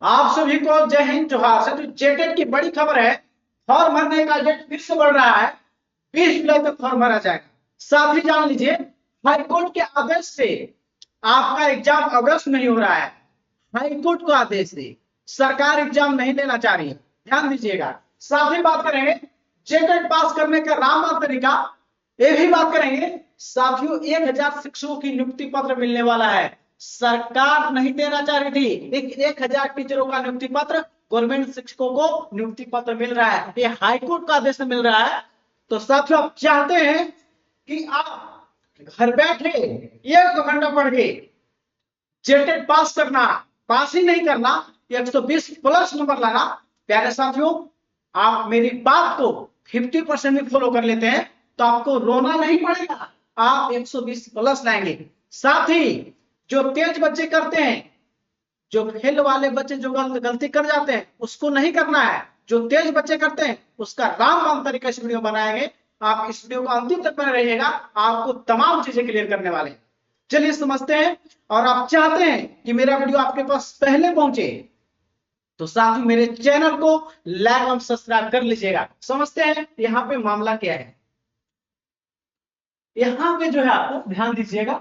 आप सभी को जय हिंद जोहार। से जो जेटेट की बड़ी खबर है, फॉर्म भरने का डेट फिर से बढ़ रहा है। 20 जुलाई तक फॉर्म भरा जाएगा। साथ ही जान लीजिए, हाईकोर्ट के आदेश से आपका एग्जाम अगस्त में ही हो रहा है। हाईकोर्ट का आदेश से सरकार एग्जाम नहीं लेना चाह रही है, ध्यान दीजिएगा। साथ ही बात करेंगे जेटेट पास करने का रामबाण तरीका, ये भी बात करेंगे। साथियों, 1000 शिक्षकों की नियुक्ति पत्र मिलने वाला है। सरकार नहीं देना चाह रही थी, लेकिन 1000 टीचरों का नियुक्ति पत्र, गवर्नमेंट शिक्षकों को नियुक्ति पत्र मिल रहा है। ये हाईकोर्ट का आदेश मिल रहा है। तो साथियों, आप चाहते हैं कि आप घर बैठे 1-2 घंटा पढ़ के जेटेट पास करना, पास ही नहीं करना, 120 प्लस नंबर लाना। प्यारे साथियों, आप मेरी बात को 50% भी फॉलो कर लेते हैं तो आपको रोना नहीं पड़ेगा, आप 120 प्लस लाएंगे। साथ ही जो तेज बच्चे करते हैं, जो फेल वाले बच्चे जो गलती कर जाते हैं, उसको नहीं करना है। जो तेज बच्चे करते हैं उसका रामबाण तरीका इस वीडियो बनाएंगे। आप इस वीडियो को अंतिम तक बने रहिएगा, आपको तमाम चीजें क्लियर करने वाले हैं। चलिए समझते हैं। और आप चाहते हैं कि मेरा वीडियो आपके पास पहले पहुंचे तो साथ ही मेरे चैनल को लाइक और सब्सक्राइब कर लीजिएगा। समझते हैं यहाँ पे मामला क्या है। यहाँ पे जो है आपको ध्यान दीजिएगा,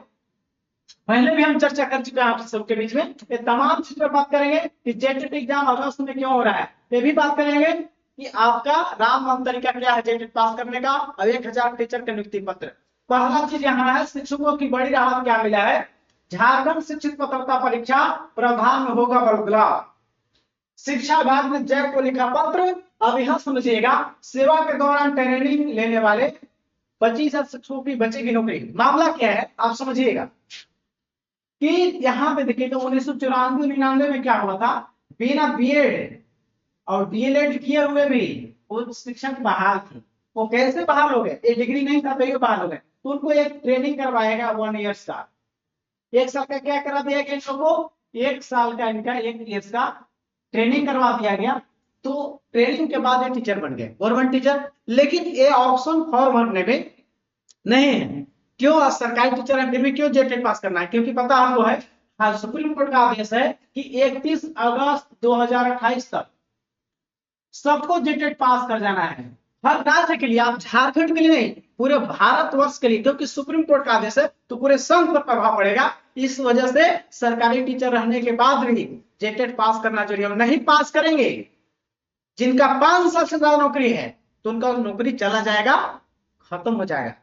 पहले भी हम चर्चा कर चुके हैं आप सबके बीच में। ये तमाम चीज पर बात करेंगे कि जेटेट एग्जाम अगस्त में क्यों हो रहा है। ये भी बात करेंगे कि आपका रामबाण तरीका क्या है जेटेट पास करने का, और 1000 टीचर का नियुक्ति पत्र। पहला चीज यहाँ है, शिक्षकों की बड़ी राहत क्या मिला है। झारखंड शिक्षक पात्रता परीक्षा प्रावधान में होगा बदलाव। शिक्षा विभाग ने जैक को लिखा पत्र। अब यहां समझिएगा, सेवा के दौरान ट्रेनिंग लेने वाले 25,000 शिक्षकों की बचेगी नौकरी। मामला क्या है आप समझिएगा कि यहाँ पे देखिए, तो 1994-99 में क्या हुआ था, बिना बीएड और डीएलएड किए हुए भी वो शिक्षक बहाल थे। वो कैसे बहाल हो गए, ये डिग्री नहीं था तो बहाल हो गए। तो उनको एक ट्रेनिंग करवाएगा 1 ईयर का, 1 साल का क्या करा दिया गया इन लोगों को, 1 साल का इनका 1 ईयर का ट्रेनिंग करवा दिया गया। तो ट्रेनिंग के बाद ये टीचर बन गए, गवर्नमेंट टीचर। लेकिन ये ऑप्शन फॉर्म भरने में नहीं है। क्यों, सरकारी टीचर है फिर भी क्यों जेटेट पास करना है, क्योंकि पता आपको है, हाँ, सुप्रीम कोर्ट का आदेश है कि 31 अगस्त 2028 तक सबको जेटेट पास कर जाना है। हर राज्य के लिए, आप झारखंड के लिए नहीं, पूरे भारतवर्ष के लिए, क्योंकि सुप्रीम कोर्ट का आदेश है तो पूरे संघ पर प्रभाव पड़ेगा। इस वजह से सरकारी टीचर रहने के बाद भी जेटेट पास करना जरूरी है। नहीं पास करेंगे, जिनका 5 साल से ज्यादा नौकरी है, तो उनका नौकरी चला जाएगा, खत्म हो जाएगा।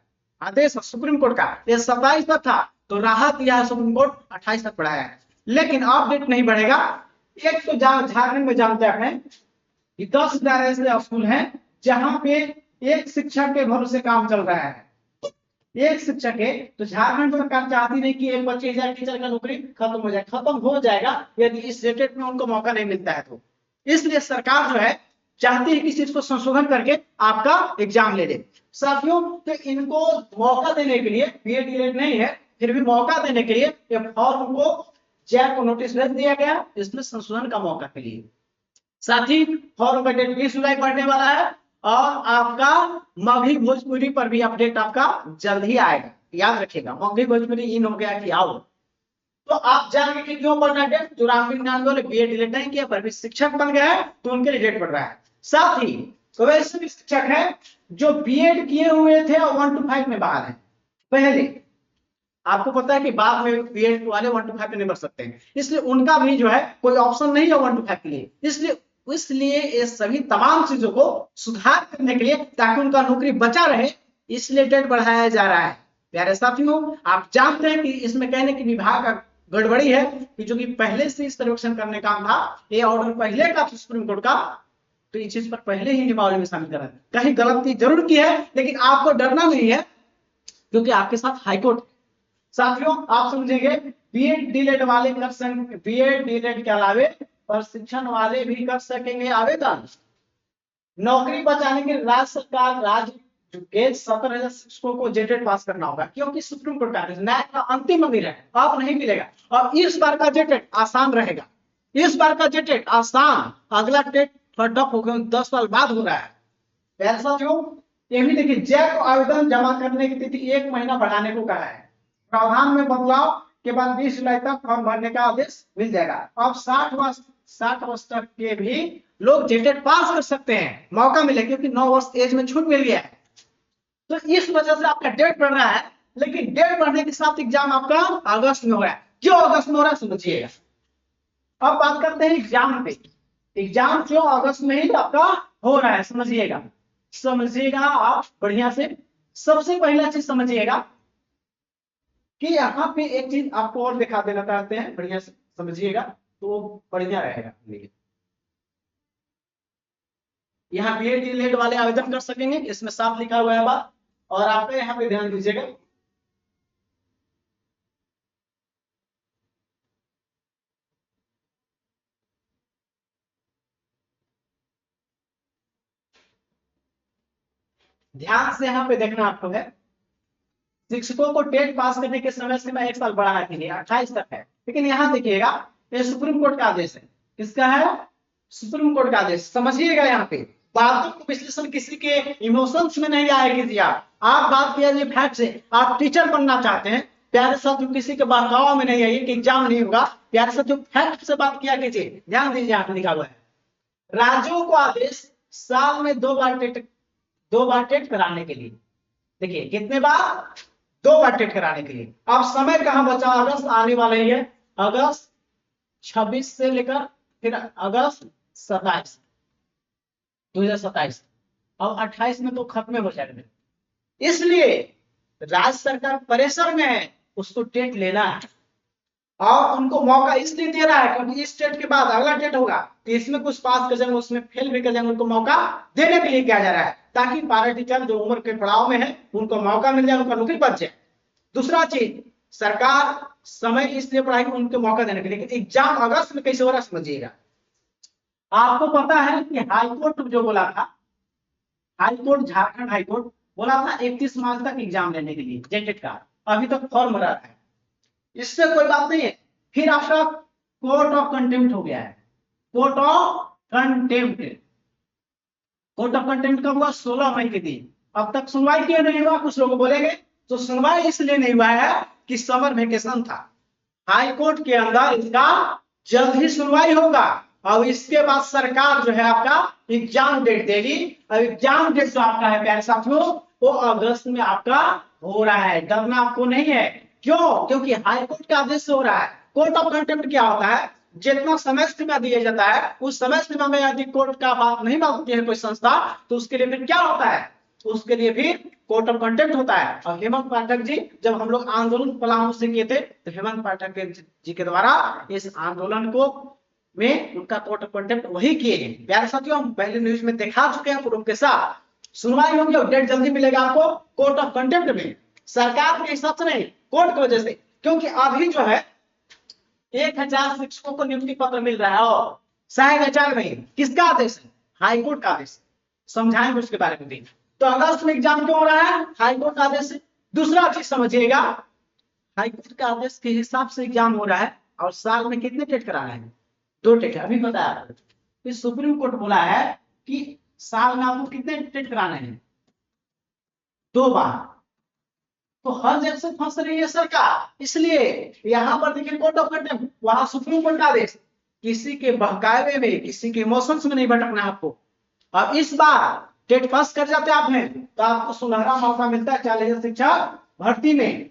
आदेश सुप्रीम कोर्ट का, ये 27 तक था तो राहत दिया है सुप्रीम कोर्ट, 28 तक बढ़ाया है। लेकिन अब डेट नहीं बढ़ेगा। एक तो झारखंड में जानते हैं 10,000 ऐसे स्कूल हैं जहां पे एक शिक्षक के भरोसे काम चल रहा है, एक शिक्षक है। तो झारखंड सरकार चाहती नहीं कि 25,000 टीचर का नौकरी खत्म हो जाए। खत्म हो जाएगा यदि इस जेटेट में उनको मौका नहीं मिलता है तो। इसलिए सरकार जो है चाहती है कि इस चीज को संशोधन करके आपका एग्जाम ले ले। साथियों, तो इनको मौका देने के लिए, बीएड नहीं है फिर भी मौका देने के लिए ये फॉर्म को जैक को नोटिस भेज दिया गया, इसमें संशोधन का मौका के लिए। साथ ही फॉर्म का डेट 20 जुलाई पढ़ने वाला है। और आपका मगही भोजपुरी पर भी अपडेट आपका जल्द ही आएगा, याद रखिएगा। मगही भोजपुरी इन हो गया कि आओ, तो आप जानेंगे कि क्यों बढ़ रहा है डेट। जो रामविज्ञान वाले बीएड डिलीट नहीं किया पर भी शिक्षक बन गया है तो उनके लिए डेट बढ़ रहा है। साथ ही वैसे भी शिक्षक है जो बीएड किए हुए थे और 1 to 5 में बाहर है पहले। आपको पता है कि बाद में बीएड वाले 1 to 5 में नहीं बढ़ सकते हैं, इसलिए उनका भी जो है कोई ऑप्शन नहीं है 1 to 5 के लिए। इसलिए ये सभी तमाम चीजों को सुधार करने के लिए, ताकि उनका नौकरी बचा रहे, इसलिए डेट बढ़ाया जा रहा है। प्यारे साथियों, आप जानते हैं कि इसमें कहने की विभाग का गड़बड़ी है कि जो कि पहले से इस सर्वेक्षण करने का था, ये ऑर्डर पहले का सुप्रीम कोर्ट का, तो इस चीज पर पहले ही नियमावली में शामिल करा है। कहीं गलती जरूर की है, लेकिन आपको डरना नहीं है क्योंकि आपके साथ हाईकोर्ट। साथियों, आप समझेंगे, बीएड डीलेड वाले कर सकेंगे, बीएड डीलेड के अलावे प्रशिक्षण वाले भी कर सकेंगे आवेदन। नौकरी बचाने के राज्य सरकार, राज्य के 17,000 शिक्षकों को जेटेट पास करना होगा, क्योंकि सुप्रीम कोर्ट का न्याय का अंतिम मंदिर है, अब नहीं मिलेगा। और इस बार का जेटेट आसान रहेगा, इस बार का जेटेट आसान, अगला टेट टफ हो गया, 10 साल बाद हो रहा है। ऐसा क्यों, ये भी देखिए, जैक को आवेदन जमा करने की तिथि 1 महीना बढ़ाने को कहा है। प्रावधान में बदलाव के बाद 20 जुलाई तक फॉर्म भरने का आदेश मिल जाएगा। अब 60 वर्ष तक के भी लोग जेटेट पास कर सकते हैं, मौका मिले, क्योंकि 9 वर्ष एज में छूट मिल गया है। तो इस वजह से आपका डेट बढ़ रहा है, लेकिन डेट बढ़ने के साथ एग्जाम आपका अगस्त में हो रहा है। क्यों अगस्त में हो रहा है समझिएगा। अब बात करते हैं एग्जाम पे। एग्जाम क्यों अगस्त में ही आपका हो रहा है समझिएगा। समझिएगा आप बढ़िया से। सबसे पहला चीज समझिएगा कि यहाँ पे एक चीज आपको और दिखा देना चाहते हैं, बढ़िया से समझिएगा तो बढ़िया रहेगा। यहाँ बीएड डीएलएड वाले आवेदन कर सकेंगे, इसमें साफ लिखा हुआ है बात, और आप यहाँ पे ध्यान दीजिएगा। ध्यान से यहाँ पे देखना आपको है, शिक्षकों को टेट पास करने के समय सीमा 1 साल बढ़ा दी है, 28 तक है। लेकिन यहाँ देखिएगा, ये सुप्रीम कोर्ट का आदेश है। किसका है? सुप्रीम कोर्ट का आदेश। समझिएगा यहाँ पे बातों को विश्लेषण किसी के इमोशंस में नहीं आए कीजिए। आप बात किया फैक्ट से। आप टीचर बनना चाहते हैं, प्यारे साथियों, किसी के बहकावा में नहीं आइए कि एग्जाम नहीं होगा। प्यारे साथियों, फैक्ट से बात किया कीजिए। ध्यान दीजिए, यहाँ पे लिखा हुआ है राज्यों को आदेश साल में 2 बार टेट कराने के लिए। देखिए कितने बार? 2 बार टेट कराने के लिए। अब समय कहां बचा? अगस्त आने वाले ही है। अगस्त 26 से लेकर फिर अगस्त 27, 2027। अब 28 में तो खत्म हो जाएगा। इसलिए राज्य सरकार प्रेशर में है, उसको टेट लेना है, और उनको मौका इसलिए दे रहा है क्योंकि इस टेट के बाद अगला टेट होगा, तो इसमें कुछ पास कर जाएंगे, उसमें फेल भी कर जाएंगे, उनको मौका देने के लिए किया जा रहा है, ताकि पारा टीचर जो उम्र के पड़ाव में है उनको मौका मिल जाए, उनका नौकरी बच जाए। दूसरा चीज, सरकार समय इसलिए बढ़ाएगी उनको मौका देने के लिए। लेकिन एग्जाम अगस्त में कैसे हो रहा है समझिएगा। आपको पता है कि हाईकोर्ट जो बोला था, हाईकोर्ट, झारखंड हाईकोर्ट बोला था 31 मार्च तक एग्जाम लेने के लिए जेटेट का। अभी तक फॉर्म भरा है, इससे कोई बात नहीं है। फिर आपका कोर्ट ऑफ कंटेम्प्ट हो गया है। Court of contempt, court of contempt कब हुआ? 16 मई के दिन। अब तक सुनवाई क्यों नहीं हुआ? कुछ लोग बोलेंगे तो सुनवाई इसलिए नहीं हुआ है कि समर वेकेशन था। हाई कोर्ट के अंदर इसका जल्द ही सुनवाई होगा, और इसके बाद सरकार जो है आपका एग्जाम डेट देगी। अब एग्जाम डेट जो आपका है प्यारे साथियों, वो अगस्त में आपका हो रहा है। डरना आपको नहीं है। क्यों? क्योंकि हाई कोर्ट के आदेश से हो रहा है। कोर्ट ऑफ कंटेम्प्ट क्या होता है? जितना समय सीमा दिया जाता है, उस समय सीमा में यदि कोर्ट का बात नहीं मानती है कोई संस्था, तो उसके लिए फिर क्या होता है? उसके लिए भी कोर्ट ऑफ कंटेम्प्ट होता है। और हेमंत पाठक जी, जब हम लोग आंदोलन पलामू से किए थे, तो हेमंत पाठक जी के द्वारा इस आंदोलन को में उनका कोर्ट ऑफ कंटेम्प्ट वही किए हैं। प्यारे साथियों, हम पहले न्यूज में दिखा चुके हैं प्रूफ के साथ। सुनवाई होगी और डेट जल्दी मिलेगा आपको कोर्ट ऑफ कंटेम्प्ट में, सरकार के हिसाब से नहीं, कोर्ट की वजह से। क्योंकि अभी जो है 1000 शिक्षकों को नियुक्ति पत्र मिल रहा है, और 6000 में किसका आदेश है? हाईकोर्ट का आदेश। समझाएंगे उसके बारे में भी। तो अगस्त में एग्जाम क्यों हो रहा है? हाईकोर्ट का आदेश से। दूसरा चीज समझिएगा, हाईकोर्ट का आदेश के हिसाब से एग्जाम हो रहा है, और साल में कितने टेट कराना है? 2 टेट। अभी बताया फिर सुप्रीम कोर्ट बोला है कि साल में आपको कितने टेट कराने हैं? 2 बार। तो हर जगह से फंस रही है सरकार। इसलिए यहां पर देखिए कोर्ट ऑफ कंटेम्प्ट, वहां सुप्रीम कोर्ट का आदेश। किसी के बहकावे में, किसी के इमोशंस में नहीं भटकना है आपको। अब इस बार टेट पास कर जाते आप हैं, तो आपको सुनहरा मौका मिलता है 40,000 शिक्षक भर्ती में।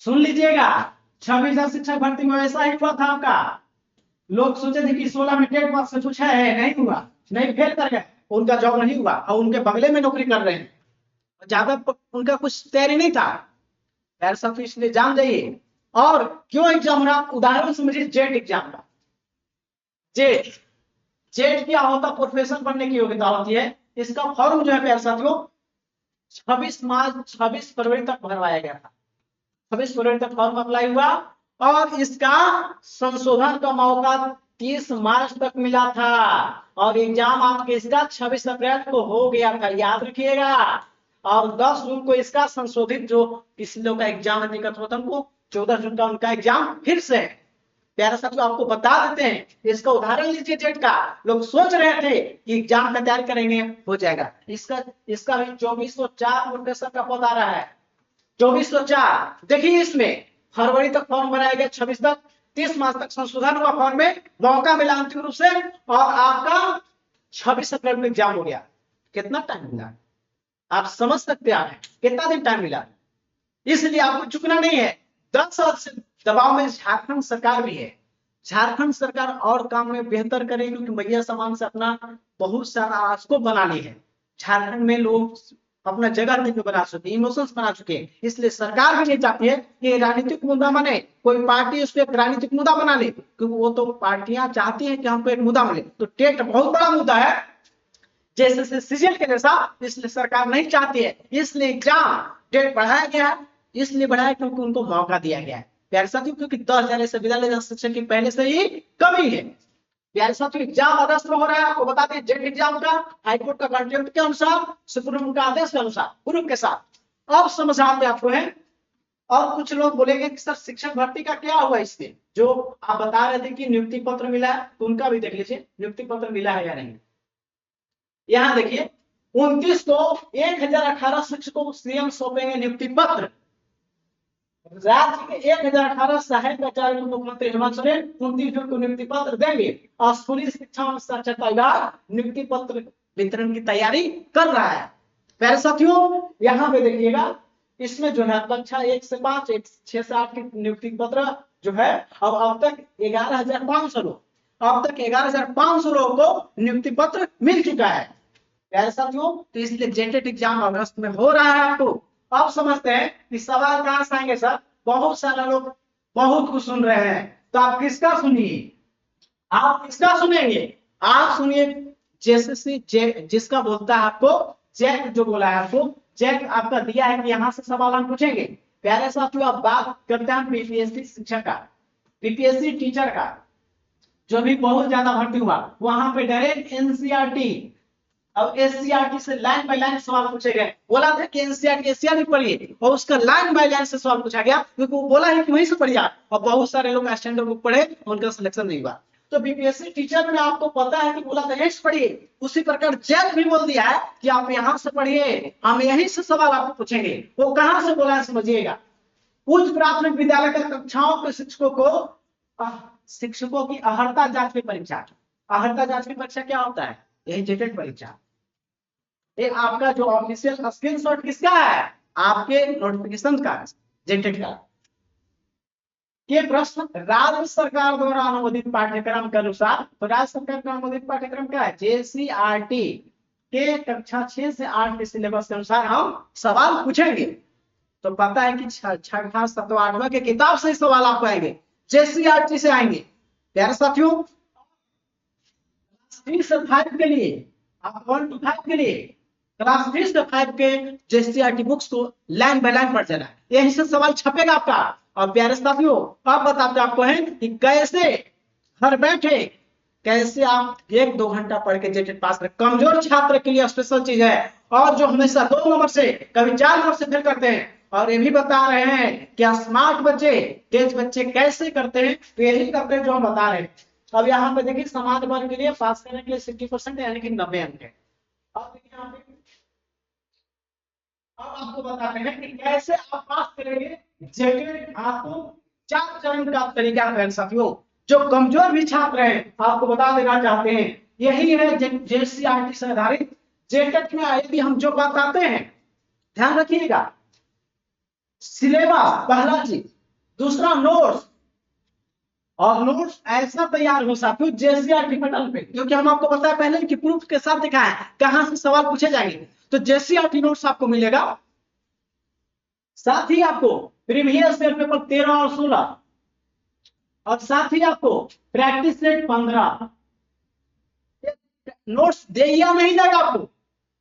सुन लीजिएगा, 26,000 शिक्षक भर्ती में ऐसा ही हुआ था आपका। लोग सोचे थे कि 16 में टेट पास से कुछ है, नहीं हुआ, नहीं, फेल कर गए, उनका जॉब नहीं हुआ, और उनके बगले में नौकरी कर रहे हैं। ज्यादा उनका कुछ तैयारी नहीं था। ऐसा तो इसलिए जान जाइए। और क्यों एग्जाम हो रहा? उदाहरण समझिए जेट एग्जाम का। जेट, जेट क्या होता? प्रोफेसर बनने की योग्यता होती है। इसका फॉर्म जो है प्यारे साथियों 26 फरवरी तक भरवाया गया था। 26 फरवरी तक फॉर्म अप्लाई हुआ, और इसका संशोधन का मौका 30 मार्च तक मिला था, और एग्जाम आपके इसका 26 अप्रैल को हो गया था, याद रखिएगा। और 10 जून को इसका संशोधित जो किसी लोग का एग्जाम दिक्कत होता है उनको 14 जून का उनका एग्जाम फिर से। प्यारे साथियों, आपको बता देते हैं, इसका उदाहरण लीजिए जेट का। लोग सोच रहे थे कि एग्जाम का तैयारी करेंगे हो जाएगा। इसका भी 2404 प्रोफेसर का पद आ रहा है। 2404। देखिए इसमें फरवरी तक फॉर्म भराया गया, 26 तक, 30 मार्च तक संशोधन हुआ फॉर्म में, मौका मिला अंतिम रूप से, और आपका 26 अप्रैल को एग्जाम हो गया। कितना टाइम मिला आप समझ सकते हैं, कितना दिन टाइम मिला। इसलिए आपको चुकना नहीं है। 10 साल से दबाव में झारखंड सरकार भी है। झारखंड सरकार और काम में बेहतर करेगी, क्योंकि भैया सामान से अपना बहुत सारा स्कोप बना ली है। झारखंड में लोग अपना जगह नहीं बना चुके, इमोशंस बना चुके हैं। इसलिए सरकार भी नहीं चाहती है कि राजनीतिक मुद्दा बने, कोई पार्टी उसको एक राजनीतिक मुद्दा बना ले, क्योंकि वो तो पार्टियां चाहती हैं कि हमको एक मुद्दा मिले। तो टेट बहुत बड़ा मुद्दा है, जैसे सीजन के जैसा, इसलिए सरकार नहीं चाहती है। इसलिए एग्जाम डेट बढ़ाया गया है, इसलिए बढ़ाया क्योंकि उनको मौका दिया गया है। प्यारे साथियों, क्योंकि 10,000 से विद्यालय शिक्षक की पहले से ही कमी है। प्यारे साथियों, एग्जाम अगस्त में हो रहा है। आपको बता दें जेट एग्जाम का हाईकोर्ट का कॉन्ट्रैक्ट के अनुसार, सुप्रीम कोर्ट का आदेश के अनुसार ग्रुप के साथ। अब समझाते आपको है। और कुछ लोग बोलेंगे कि सर शिक्षक भर्ती का क्या हुआ इसमें, जो आप बता रहे थे कि नियुक्ति पत्र मिला है, तो उनका भी देख लीजिए नियुक्ति पत्र मिला है या नहीं। यहां देखिए 29 को 1018 शिक्षकों को सीएम सौंपेंगे नियुक्ति पत्र। राज्य के 1018 सहायक प्राचार्य को मुख्यमंत्री हेमंत सोरेन 29 जून को नियुक्ति पत्र देंगे, और स्कूली शिक्षा और साक्षरता विभाग नियुक्ति पत्र वितरण की तैयारी कर रहा है। प्यारे साथियों, यहाँ पे देखिएगा, इसमें जो है कक्षा 1 से 5, 6 से 8 की नियुक्ति पत्र जो है, अब तक 11,500 लोग, अब तक 11,500 लोगों को नियुक्ति पत्र मिल चुका है। प्यारे साथियों, तो इसलिए जेटेट एग्जाम अगस्त में हो रहा है। आपको अब समझते हैं कि सवाल कहां से आएंगे। सर बहुत सारे लोग बहुत कुछ सुन रहे हैं, तो आप किसका सुनिए, आप किसका सुनेंगे, आप सुनिए जेएसएससी जिसका बोलता है आपको जैक, जो बोला है आपको जैक आपका दिया है कि यहां से सवाल हम पूछेंगे। प्यारे साथियों, आप बात करते हैं पीपीएससी शिक्षक का, पीपीएससी टीचर का, जो भी बहुत ज्यादा भर्ती हुआ, वहां पे डायरेक्ट एनसीईआरटी, अब एससीईआरटी से लाइन बाय लाइन सवाल पूछे गए। बोला था कि एनसीईआरटी एससीईआरटी पढ़िए, और उसका लाइन बाय लाइन से सवाल पूछा गया, क्योंकि वो बोला है कि वहीं से पढ़िए। और बहुत सारे लोग स्टैंडर्ड बुक पढ़े, उनका सिलेक्शन नहीं हुआ। तो बीपीएससी टीचर में आपको पता है कि बोला था यहीं से पढ़िए, उसी प्रकार जैक भी बोल दिया है कि आप यहां से पढ़िए, हम यहीं से सवाल आपको पूछेंगे। वो कहां से बोला है समझिएगा। उच्च प्राथमिक विद्यालय के कक्षाओं के शिक्षकों की अहर्ता जांच की परीक्षा। अहर्ता जांच की परीक्षा क्या होता है, यही जेटेट परीक्षा। ये आपका जो ऑफिशियल स्क्रीनशॉट किसका है, आपके नोटिफिकेशन का, जेटेट का। के प्रश्न राज्य सरकार द्वारा अनुमोदित पाठ्यक्रम के अनुसार, तो राज्य सरकार का अनुमोदित पाठ्यक्रम क्या है, जेसीईआरटी के कक्षा 6 से 8 के सिलेबस के अनुसार हम सवाल पूछेंगे। तो पता है कि 6ठा 7वां 8वां के किताब से सवाल आपको आएंगे, जेसीईआरटी से आएंगे। प्यारे साथियों, 3 से 5 के लिए, आप 1 to 5 के लिए क्लास 3 से 5 के जेसीईआरटी बुक्स को लाइन बाय लाइन पढ़ जाना, यही से सवाल छपेगा आपका। और प्यारे साथियों, अब बताते आपको हैं कि कैसे घर बैठे कैसे आप 1-2 घंटा पढ़ के जेटेट पास करें। कमजोर छात्र के लिए स्पेशल चीज है, और जो हमेशा 2 नंबर से कभी 4 नंबर से फेल करते हैं। और ये भी बता रहे हैं कि स्मार्ट बच्चे, तेज बच्चे कैसे करते हैं, तो यही करते हैं जो हम बता रहे हैं। अब यहाँ पे देखिए समाज वर्ग के लिए पास करने के लिए 60% यानी कि 90 अंक है। अब देखिए यहाँ पे, अब आपको बताते हैं कि कैसे आप पास करेंगे जेटेट। आपको 4 चरण का तरीका है साथियों। जो कमजोर भी छात्र हैं, आपको बता देना चाहते हैं, यही है जेसीईआरटी से आधारित जेटेट में। यदि हम जो बताते हैं, ध्यान रखिएगा, सिलेबस पहला चीज, दूसरा नोट्स, और नोट्स ऐसा तैयार हो साथियों जेसीईआरटी पैटर्न पे, क्योंकि हम आपको बताया पहले कि प्रूफ के साथ दिखाया कहां से सवाल पूछे जाएंगे। तो जेसीईआरटी नोट्स आपको मिलेगा, साथ ही आपको प्रीवियस ईयर पेपर 13 और 16, और साथ ही आपको प्रैक्टिस सेट 15। नोट्स दिया नहीं जाएगा आपको,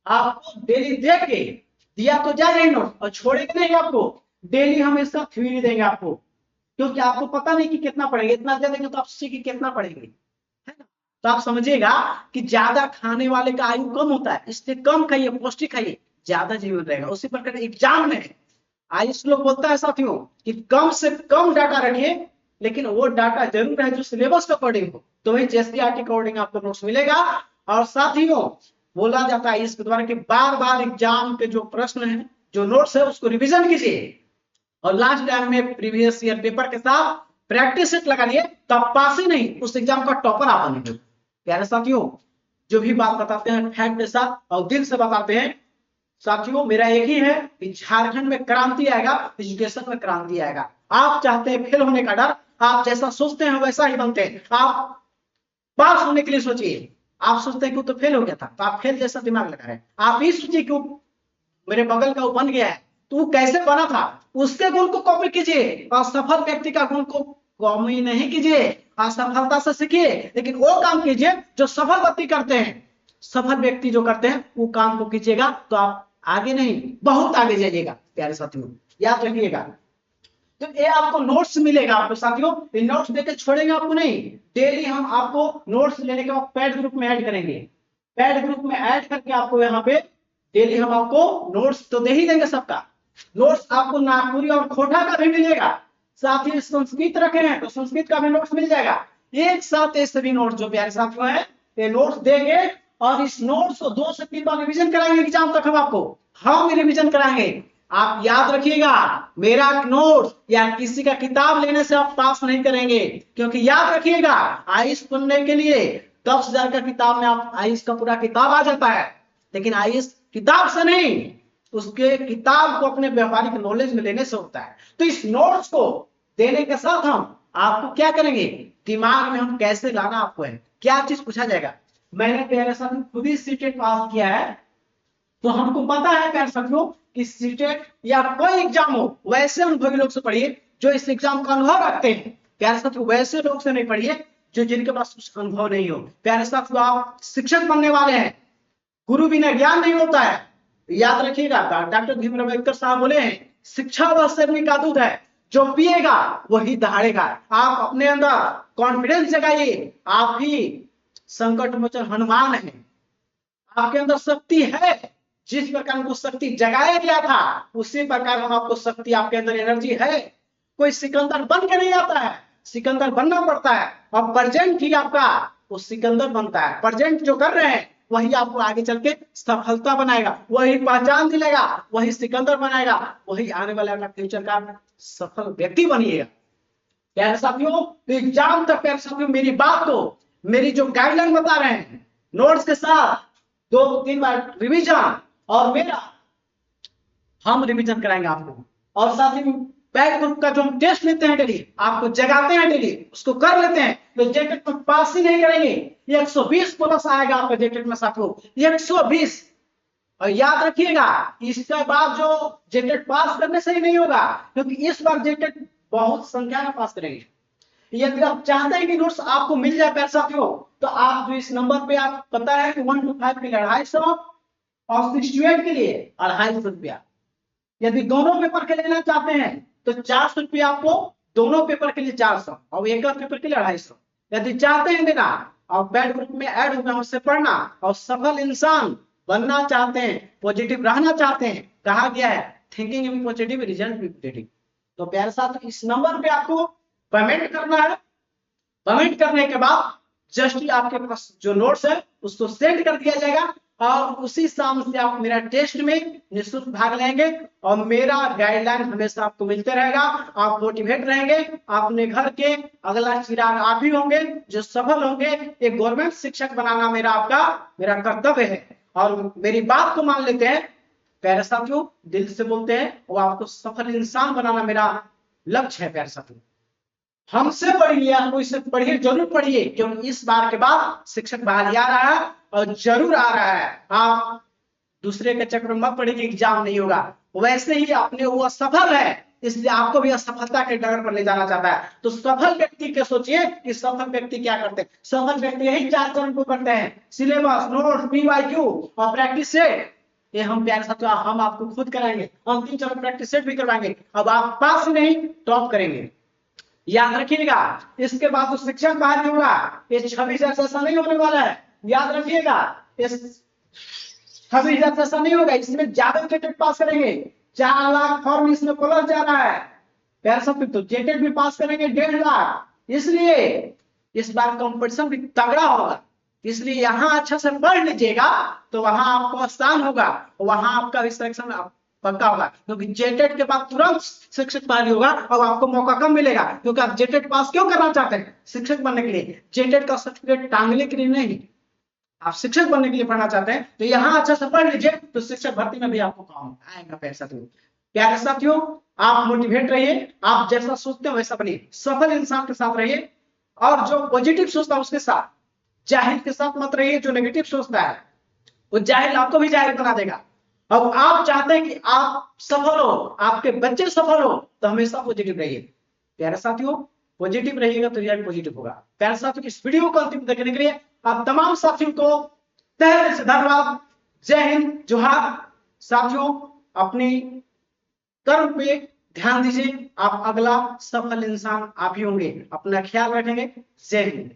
आपको डेली दे के दिया तो जाएगा नोट, और छोड़ेंगे नहीं आपको, डेली हमेशा थ्योरी देंगे आपको, क्योंकि आपको पता नहीं कि कितना पढ़ेंगे। इतना दे देंगे तो आप सीखिए कितना पढ़ेंगे, है ना। तो आप समझिएगा कि ज्यादा खाने वाले का आयु कम होता है, इसलिए कम खाइए, पौष्टिक खाइए, ज्यादा जीवन रहेगा। उसी प्रकार एग्जाम में आयुष लोग बोलता है साथियों कि कम से कम डाटा रखिए, लेकिन वो डाटा जरूर है जो सिलेबस के अकॉर्डिंग हो। तो वही जेसीईआरटी अकॉर्डिंग आपको नोट्स मिलेगा। और साथियों, बोला जाता है इसके द्वारा कि बार बार एग्जाम के जो प्रश्न है, जो नोट्स है, उसको रिवीजन कीजिए, और लास्ट टाइम में प्रीवियस ईयर पेपर के साथ प्रैक्टिस सेट लगा लिए तो आप पास ही नहीं, उस एग्जाम का टॉपर आप बनेंगे। प्यारे साथियों, जो भी बात बताते हैं फैक्ट के साथ और दिल से बताते हैं। साथियों, मेरा एक ही है कि झारखंड में क्रांति आएगा, एजुकेशन में क्रांति आएगा। आप चाहते हैं फेल होने का डर, आप जैसा सोचते हैं वैसा ही बनते हैं। आप पास होने के लिए सोचिए, आप सोचते हैं कि तो फेल हो गया था, तो आप फेल जैसा दिमाग लगा रहे हैं। आप ही सोचिए कि मेरे बगल का वो बन गया है, तो वो कैसे बना था, उसके गुण को कॉपी कीजिए। असफल व्यक्ति का गुण को कॉपी नहीं कीजिए, असफलता से सीखिए, लेकिन वो काम कीजिए जो सफल व्यक्ति करते हैं। सफल व्यक्ति जो करते हैं वो काम को कीजिएगा तो आप आगे नहीं बहुत आगे जाइएगा। प्यारे साथियों, याद रखिएगा। तो ये आपको नोट्स मिलेगा आपको साथियों, ये नोट्स देकर छोड़ेंगे आपको नहीं। डेली हम आपको नोट्स लेने के बाद पैड ग्रुप में ऐड करेंगे। पैड ग्रुप में ऐड करके आपको यहाँ पे डेली हम आपको नोट्स तो दे ही देंगे। सबका नोट्स आपको नागपुरी और खोटा का भी मिलेगा। साथ ही संस्कृत रखे हैं तो संस्कृत का भी नोट्स मिल जाएगा। एक साथ ये सभी नोट्स जो प्यारे साथियों है, ये नोट्स देंगे और इस नोट्स को 2 से 3 बार रिवीजन कराएंगे। एग्जाम तक हम रिवीजन कराएंगे। आप याद रखिएगा, मेरा नोट्स या किसी का किताब लेने से आप पास नहीं करेंगे, क्योंकि याद रखिएगा आईएएस पढ़ने के लिए 10,000 का किताब में आप आईएएस का पूरा किताब आ जाता है, लेकिन आईएएस किताब से नहीं, उसके किताब को अपने व्यवहारिक नॉलेज में लेने से होता है। तो इस नोट्स को देने के साथ हम आपको क्या करेंगे, दिमाग में हम कैसे लाना आपको है, क्या चीज पूछा जाएगा। मैंने प्यारे साथियों खुद ही सीटेट पास किया है, तो हमको पता है प्यारे साथियों कि सीटेट या कोई एग्जाम हो, वैसे अनुभवी लोग से पढ़िए जो इस एग्जाम का अनुभव रखते हैं। प्यारे साथियों, वैसे लोग से नहीं पढ़िए जो जिनके पास कुछ अनुभव नहीं हो। प्यारे साथियों, आप शिक्षक बनने वाले हैं, गुरु बिना ज्ञान नहीं होता है। याद रखिएगा, डॉक्टर भीमराव अम्बेडकर साहब बोले हैं, शिक्षा वह शर्मी का दूध है, जो पिएगा वही दहाड़ेगा। आप अपने अंदर कॉन्फिडेंस जगाइए, आप ही संकट मोचन हनुमान है, आपके अंदर शक्ति है। जिस प्रकार को शक्ति जगाया गया था उसी प्रकार हम आपको शक्ति, आपके अंदर एनर्जी है। कोई सिकंदर बन के नहीं आता है, सिकंदर बनना पड़ता है। और प्रेजेंट ही आपका वो सिकंदर बनता है। प्रेजेंट जो कर रहे हैं वही आपको आगे चल के सफलता बनाएगा, वही पहचान दिलाएगा, वही सिकंदर बनाएगा, वही आने वाले अपना फ्यूचर का सफल व्यक्ति बनिएगा। प्यारे साथियों, एग्जाम तक प्यारे साथियों मेरी बात को, मेरी जो गाइडलाइन बता रहे हैं नोट्स के साथ 2-3 बार रिवीजन, और मेरा हम रिवीजन कराएंगे आपको। और साथ ही पैड ग्रुप का जो हम टेस्ट लेते हैं डेली, आपको जगाते हैं डेली, उसको कर लेते हैं तो जेटेट में पास ही नहीं करेंगे। 120 प्लस आएगा आपका जेटेट में साथियों, 120। और याद रखिएगा इसके बाद जो जेटेट पास करने से ही नहीं होगा, क्योंकि इस बार जेटेट बहुत संख्या में पास करेंगे। यदि आप चाहते हैं कि नोट्स आपको मिल जाए प्यारे साथियों, तो आप जो इस नंबर पे आप पता है कि 1 to 5 के लिए 250 और 68 के लिए 250 रुपया। यदि दोनों पेपर के लेना चाहते हैं तो 400 रुपया आपको दोनों पेपर के लिए 400 और एक पेपर के लिए 250। यदि चाहते हैं देना और पैड ग्रुप में ऐड होना, उससे पढ़ना और सफल इंसान बनना चाहते हैं, पॉजिटिव रहना चाहते हैं, कहा गया है थिंकिंग भी पॉजिटिव, रिजल्ट भी पॉजिटिव। तो प्यारे साथ इस नंबर पे आपको पेमेंट करना है। पेमेंट करने के बाद जस्ट आपके पास जो नोट्स है उसको सेंड कर दिया जाएगा और उसी शाम से आप मेरा टेस्ट में निःशुल्क भाग लेंगे और मेरा गाइडलाइन हमेशा आपको मिलते रहेगा। आप मोटिवेट रहेंगे, अपने घर के अगला चिराग आप ही होंगे जो सफल होंगे। एक गवर्नमेंट शिक्षक बनाना मेरा कर्तव्य है और मेरी बात को मान लेते हैं प्यारे साथियों, दिल से बोलते हैं, वो आपको सफल इंसान बनाना मेरा लक्ष्य है। प्यारे साथियों, हमसे पढ़िए, आपको इससे पढ़िए, जरूर पढ़िए, क्योंकि इस बार के बाद शिक्षक बहाली आ रहा है और जरूर आ रहा है। आप दूसरे के चक्कर में मत पढ़िए, एग्जाम नहीं होगा। वैसे ही अपने वो असफल है, इसलिए आपको भी असफलता के डगर पर ले जाना चाहता है। तो सफल व्यक्ति के सोचिए कि सफल व्यक्ति क्या करते हैं। सफल व्यक्ति यही 4 चरण को करते हैं, सिलेबस, नोट्स, PYQ और प्रैक्टिस सेट। ये हम प्यारे साथियों हम आपको खुद कराएंगे, अंतिम चरण प्रैक्टिस सेट भी करवाएंगे। अब आप पास नहीं टॉप करेंगे, याद रखिएगा। इसके बाद तो शिक्षक बहाली होगा, ये 26,000 ऐसा नहीं होने वाला है, याद रखिएगा। इस 26,000 ऐसा नहीं होगा, इसमें ज्यादा जेटेट पास करेंगे। 4 लाख फॉर्म इसमें प्लस जा रहा है प्यारे साथियों, तो जेटेट भी पास करेंगे 1.5 लाख। इसलिए इस बार कंपटीशन भी तगड़ा होगा, इसलिए यहाँ अच्छा से पढ़ लीजिएगा तो वहां आपको आसान होगा, वहां आपका भी सिलेक्शन पक्का होगा, क्योंकि जेटेट के बाद तुरंत शिक्षक बहाली होगा और आपको मौका कम मिलेगा, क्योंकि आप जेटेट पास क्यों करना चाहते हैं? शिक्षक बनने के लिए। जेटेट का सर्टिफिकेट टांगने के लिए नहीं, आप शिक्षक बनने के लिए पढ़ना चाहते हैं तो यहाँ अच्छा से पढ़ लीजिए, तो शिक्षक भर्ती में भी आपको काम आएगा पैसा। तो प्यारे साथियों, आप मोटिवेट रहिए, आप जैसा सोचते हो वैसा बनिए, सफल इंसान के साथ रहिए, और जो पॉजिटिव सोचता है उसके साथ, जाहिल के साथ मत रहिए। जो नेगेटिव सोचता है वो जाहिल आपको भी जाहिल बना देगा। अब आप चाहते हैं कि आप सफल हो, आपके बच्चे सफल हो, तो हमेशा पॉजिटिव रहिए। प्यारे साथियों, पॉजिटिव रहिएगा तो रिजल्ट पॉजिटिव होगा। प्यारे साथियों, इस वीडियो को अंतिम देखने के लिए आप तमाम साथियों को तहे दिल से धन्यवाद। जय हिंद, जोहार। साथियों, अपनी कर्म पे ध्यान दीजिए, आप अगला सफल इंसान आप ही होंगे। अपना ख्याल रखेंगे। जय हिंद।